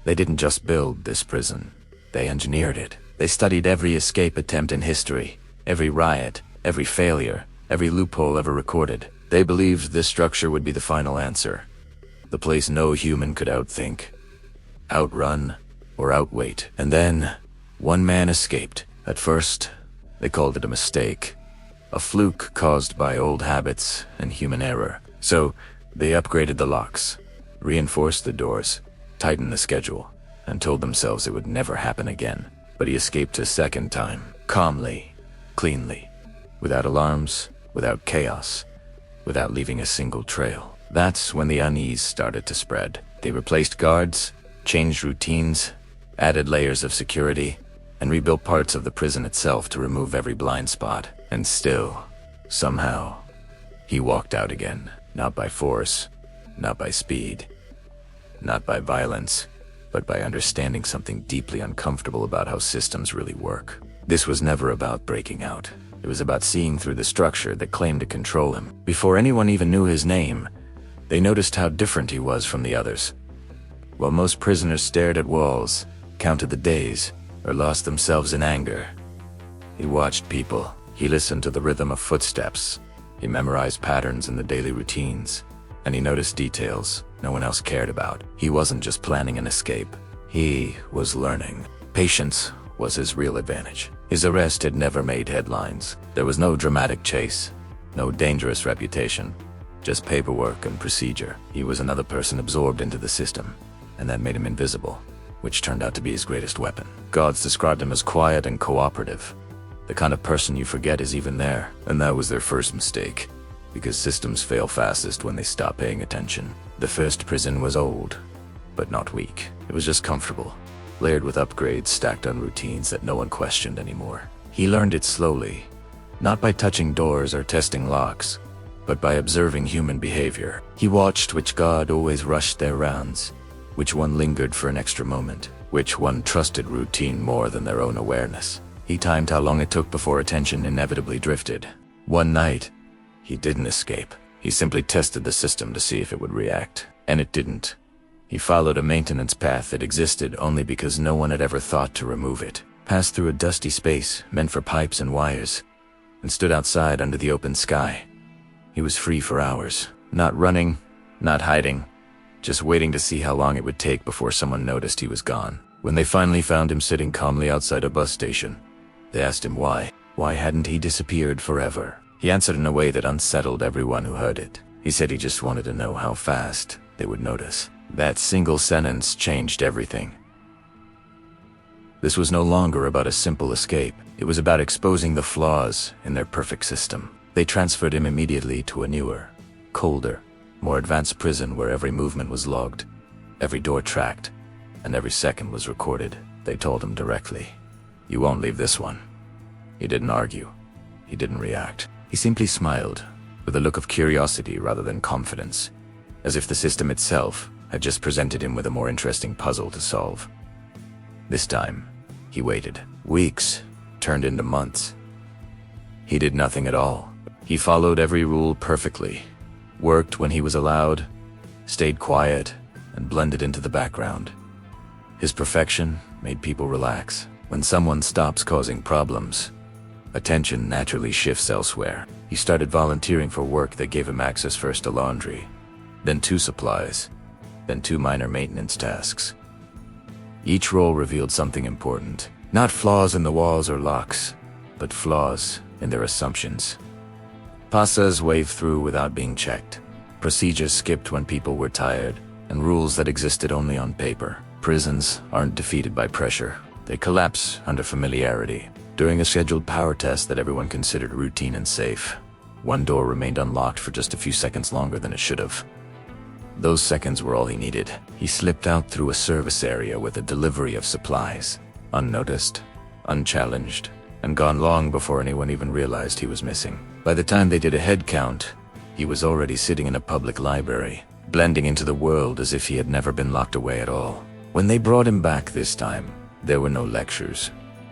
They didn't just build this prison, they engineered it. They studied every escape attempt in history, every riot, every failure, every loophole ever recorded. They believed this structure would be the final answer. The place no human could outthink, outrun, or outwait. And then, one man escaped. At first, they called it a mistake. A fluke caused by old habits and human error. So, they upgraded the locks, reinforced the doors, tightened the schedule, and told themselves it would never happen again. But he escaped a second time, calmly, cleanly, without alarms, without chaos, without leaving a single trail. That's when the unease started to spread. They replaced guards, changed routines, added layers of security, and rebuilt parts of the prison itself to remove every blind spot. And still, somehow, he walked out again. Not by force, not by speed, not by violence, but by understanding something deeply uncomfortable about how systems really work. This was never about breaking out. It was about seeing through the structure that claimed to control him. Before anyone even knew his name, they noticed how different he was from the others. While most prisoners stared at walls, counted the days, or lost themselves in anger, he watched people. He listened to the rhythm of footsteps. He memorized patterns in the daily routines, and he noticed details no one else cared about. He wasn't just planning an escape. He was learning. Patience was his real advantage. His arrest had never made headlines. There was no dramatic chase, no dangerous reputation, just paperwork and procedure. He was another person absorbed into the system, and that made him invisible, which turned out to be his greatest weapon. Gods described him as quiet and cooperative, the kind of person you forget is even there. And that was their first mistake, because systems fail fastest when they stop paying attention. The first prison was old, but not weak. It was just comfortable, layered with upgrades stacked on routines that no one questioned anymore. He learned it slowly, not by touching doors or testing locks, but by observing human behavior. He watched which guard always rushed their rounds, which one lingered for an extra moment, which one trusted routine more than their own awareness. He timed how long it took before attention inevitably drifted. One night, he didn't escape. He simply tested the system to see if it would react, and it didn't. He followed a maintenance path that existed only because no one had ever thought to remove it. Passed through a dusty space meant for pipes and wires, and stood outside under the open sky. He was free for hours, not running, not hiding, just waiting to see how long it would take before someone noticed he was gone. When they finally found him sitting calmly outside a bus station, they asked him why. Why hadn't he disappeared forever? He answered in a way that unsettled everyone who heard it. He said he just wanted to know how fast they would notice. That single sentence changed everything. This was no longer about a simple escape. It was about exposing the flaws in their perfect system. They transferred him immediately to a newer, colder, more advanced prison where every movement was logged, every door tracked, and every second was recorded. They told him directly, "You won't leave this one." He didn't argue. He didn't react. He simply smiled, with a look of curiosity rather than confidence, as if the system itself had just presented him with a more interesting puzzle to solve. This time, he waited. Weeks turned into months. He did nothing at all. He followed every rule perfectly, worked when he was allowed, stayed quiet, and blended into the background. His perfection made people relax. When someone stops causing problems, attention naturally shifts elsewhere. He started volunteering for work that gave him access first to laundry, then to supplies, then to minor maintenance tasks. Each role revealed something important. Not flaws in the walls or locks, but flaws in their assumptions. Passes waved through without being checked. Procedures skipped when people were tired, and rules that existed only on paper. Prisons aren't defeated by pressure. They collapse under familiarity. During a scheduled power test that everyone considered routine and safe, one door remained unlocked for just a few seconds longer than it should have. Those seconds were all he needed. He slipped out through a service area with a delivery of supplies, unnoticed, unchallenged, and gone long before anyone even realized he was missing. By the time they did a head count, he was already sitting in a public library, blending into the world as if he had never been locked away at all. When they brought him back this time, there were no lectures,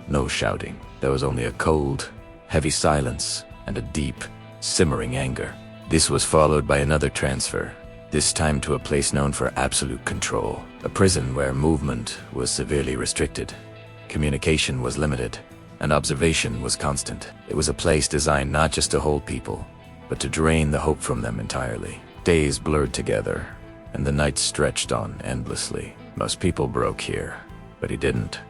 no shouting. There was only a cold, heavy silence and a deep, simmering anger. This was followed by another transfer, this time to a place known for absolute control. A prison where movement was severely restricted, communication was limited, and observation was constant. It was a place designed not just to hold people, but to drain the hope from them entirely. Days blurred together, and the nights stretched on endlessly. Most people broke here, but he didn't.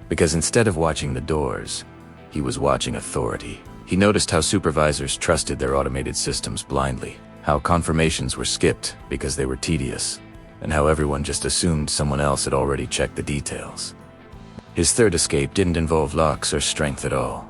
Because instead of watching the doors, he was watching authority. He noticed how supervisors trusted their automated systems blindly, how confirmations were skipped because they were tedious, and how everyone just assumed someone else had already checked the details. His third escape didn't involve locks or strength at all.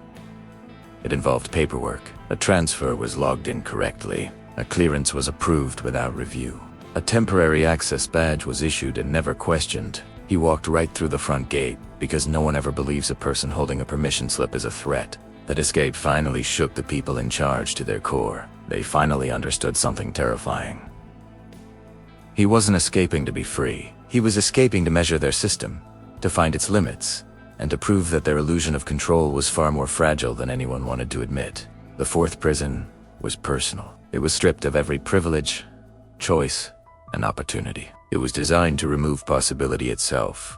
It involved paperwork. A transfer was logged in correctly. A clearance was approved without review. A temporary access badge was issued and never questioned. He walked right through the front gate, because no one ever believes a person holding a permission slip is a threat. That escape finally shook the people in charge to their core. They finally understood something terrifying. He wasn't escaping to be free. He was escaping to measure their system, to find its limits, and to prove that their illusion of control was far more fragile than anyone wanted to admit. The fourth prison was personal. It was stripped of every privilege, choice, and opportunity. It was designed to remove possibility itself.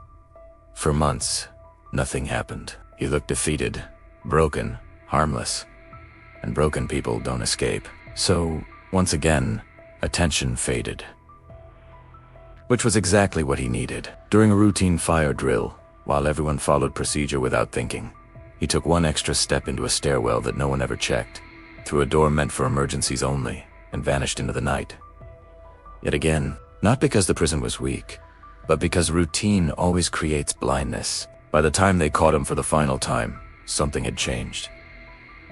For months, nothing happened. He looked defeated, broken, harmless. And broken people don't escape. So, once again, attention faded. Which was exactly what he needed. During a routine fire drill, while everyone followed procedure without thinking, he took one extra step into a stairwell that no one ever checked, through a door meant for emergencies only, and vanished into the night. Yet again, not because the prison was weak, but because routine always creates blindness. By the time they caught him for the final time, something had changed.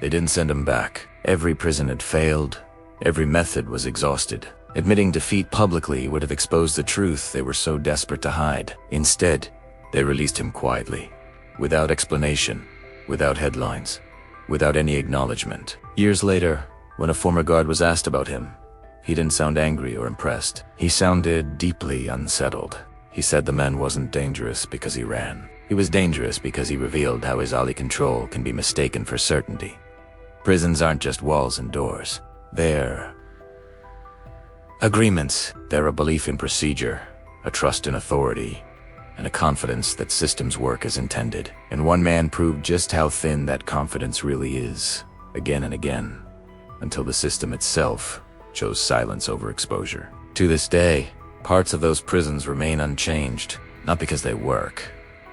They didn't send him back. Every prison had failed. Every method was exhausted. Admitting defeat publicly would have exposed the truth they were so desperate to hide. Instead, they released him quietly, without explanation, without headlines, without any acknowledgement. Years later, when a former guard was asked about him, he didn't sound angry or impressed. He sounded deeply unsettled. He said the man wasn't dangerous because he ran. He was dangerous because he revealed how his Ali control can be mistaken for certainty. Prisons aren't just walls and doors. They're agreements. They're a belief in procedure, a trust in authority, and a confidence that systems work as intended. And one man proved just how thin that confidence really is, again and again, until the system itself chose silence over exposure. To this day, parts of those prisons remain unchanged, not because they work,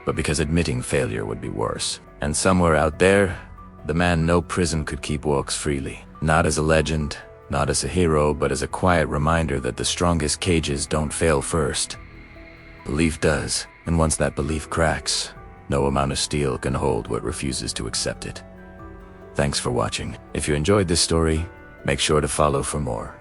but because admitting failure would be worse. And somewhere out there, the man no prison could keep walks freely. Not as a legend, not as a hero, but as a quiet reminder that the strongest cages don't fail first. Belief does, and once that belief cracks, no amount of steel can hold what refuses to accept it. Thanks for watching. If you enjoyed this story, make sure to follow for more.